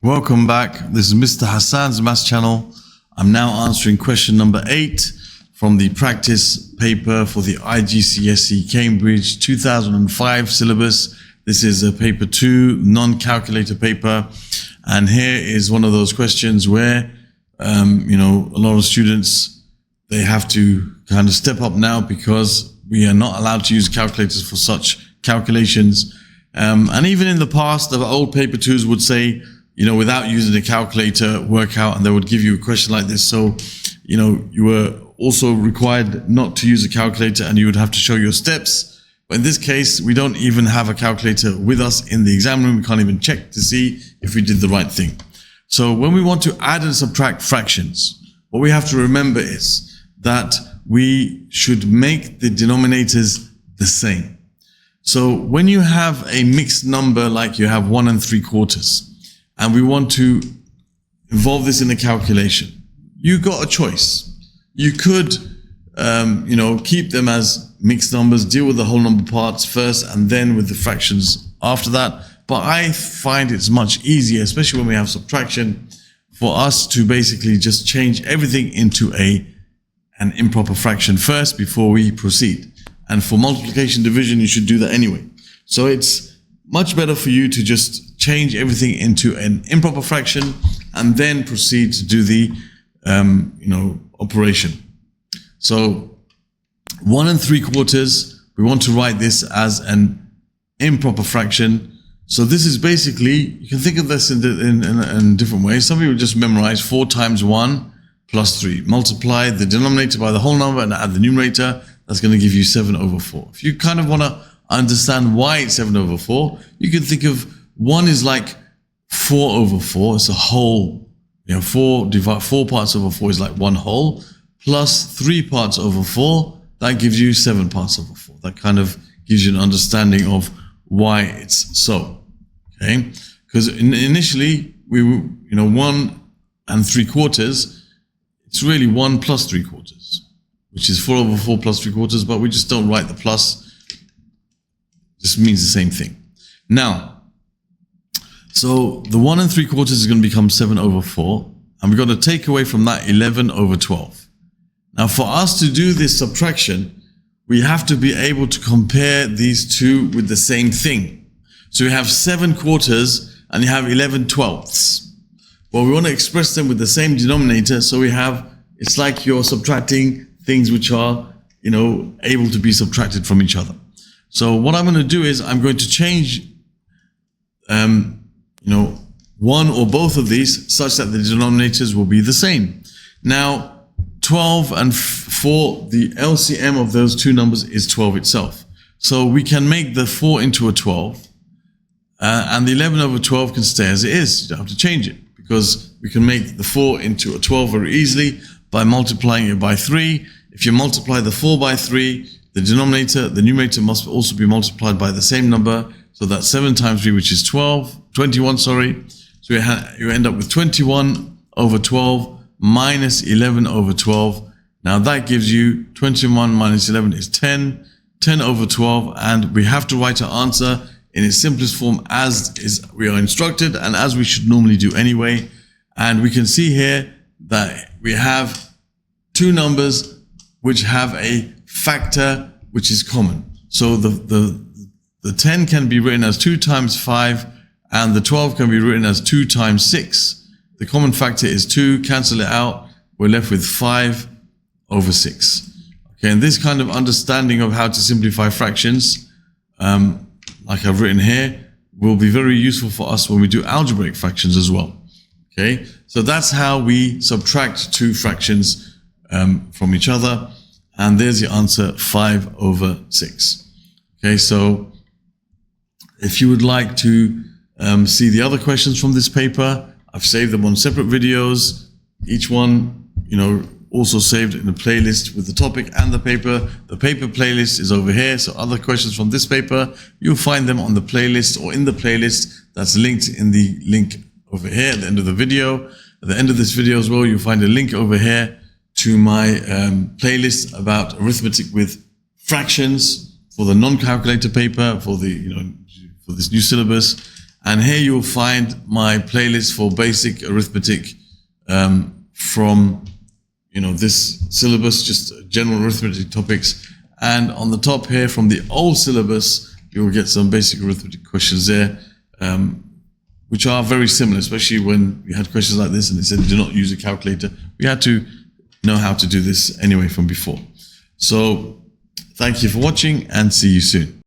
Welcome back. This is Mr. Hassan's Maths channel. I'm now answering question number 8 from the practice paper for the IGCSE Cambridge 2005 syllabus. This is a paper 2, non-calculator paper. And here is one of those questions where, a lot of students, they have to kind of step up now because we are not allowed to use calculators for such calculations. And even in the past, the old paper 2s would say, without using a calculator, work out, and they would give you a question like this. So, you were also required not to use a calculator and you would have to show your steps. But in this case, we don't even have a calculator with us in the exam room. We can't even check to see if we did the right thing. So when we want to add and subtract fractions, what we have to remember is that we should make the denominators the same. So when you have a mixed number, like you have 1 3/4, and we want to involve this in a calculation, you got a choice. You could, keep them as mixed numbers, deal with the whole number parts first, and then with the fractions after that. But I find it's much easier, especially when we have subtraction, for us to basically just change everything into an improper fraction first before we proceed. And for multiplication division, you should do that anyway. So it's much better for you to just change everything into an improper fraction and then proceed to do the operation. So 1 3/4, we want to write this as an improper fraction. So this is basically, you can think of this in different ways. Some people just memorize 4 times 1 plus 3. Multiply the denominator by the whole number and add the numerator. That's going to give you 7/4. If you kind of want to understand why it's 7/4, you can think of 1 is like 4/4. It's a whole, 4 parts over 4 is like 1 whole, plus 3 parts over 4, that gives you 7 parts over 4. That kind of gives you an understanding of why it's so. Okay, because initially we were, 1 3/4, it's really 1 plus 3/4, which is 4/4 plus 3/4, but we just don't write the plus. This means the same thing. Now, so the 1 3/4 is going to become 7/4, and we've got to take away from that 11/12. Now, for us to do this subtraction, we have to be able to compare these two with the same thing. So you have 7/4 and you have 11/12. Well, we want to express them with the same denominator, so it's like you're subtracting things which are, able to be subtracted from each other. So what I'm going to do is I'm going to change, one or both of these such that the denominators will be the same. Now, 12 and 4, the LCM of those two numbers is 12 itself. So we can make the 4 into a 12, and the 11/12 can stay as it is. You don't have to change it, because we can make the 4 into a 12 very easily by multiplying it by 3. If you multiply the 4 by 3, the numerator must also be multiplied by the same number. So that's 7 times 3, which is 21, sorry. So you end up with 21/12 minus 11/12. Now that gives you 21 minus 11 is 10/12, and we have to write our answer in its simplest form as we are instructed and as we should normally do anyway. And we can see here that we have two numbers which have a factor which is common. So the 10 can be written as 2 times 5, and the 12 can be written as 2 times 6. The common factor is 2, cancel it out, we're left with 5/6. Okay, and this kind of understanding of how to simplify fractions, like I've written here, will be very useful for us when we do algebraic fractions as well. Okay, so that's how we subtract two fractions from each other. And there's the answer, 5/6. Okay, so if you would like to see the other questions from this paper, I've saved them on separate videos. Each one, also saved in a playlist with the topic and the paper. The paper playlist is over here. So other questions from this paper, you'll find them on the playlist or in the playlist that's linked in the link over here at the end of the video. At the end of this video as well, you'll find a link over here to my playlist about arithmetic with fractions for the non-calculator paper, for the for this new syllabus. And here you'll find my playlist for basic arithmetic from this syllabus, just general arithmetic topics. And on the top here from the old syllabus, you'll get some basic arithmetic questions there, which are very similar, especially when we had questions like this and it said do not use a calculator. We had to know how to do this anyway from before. So thank you for watching and see you soon.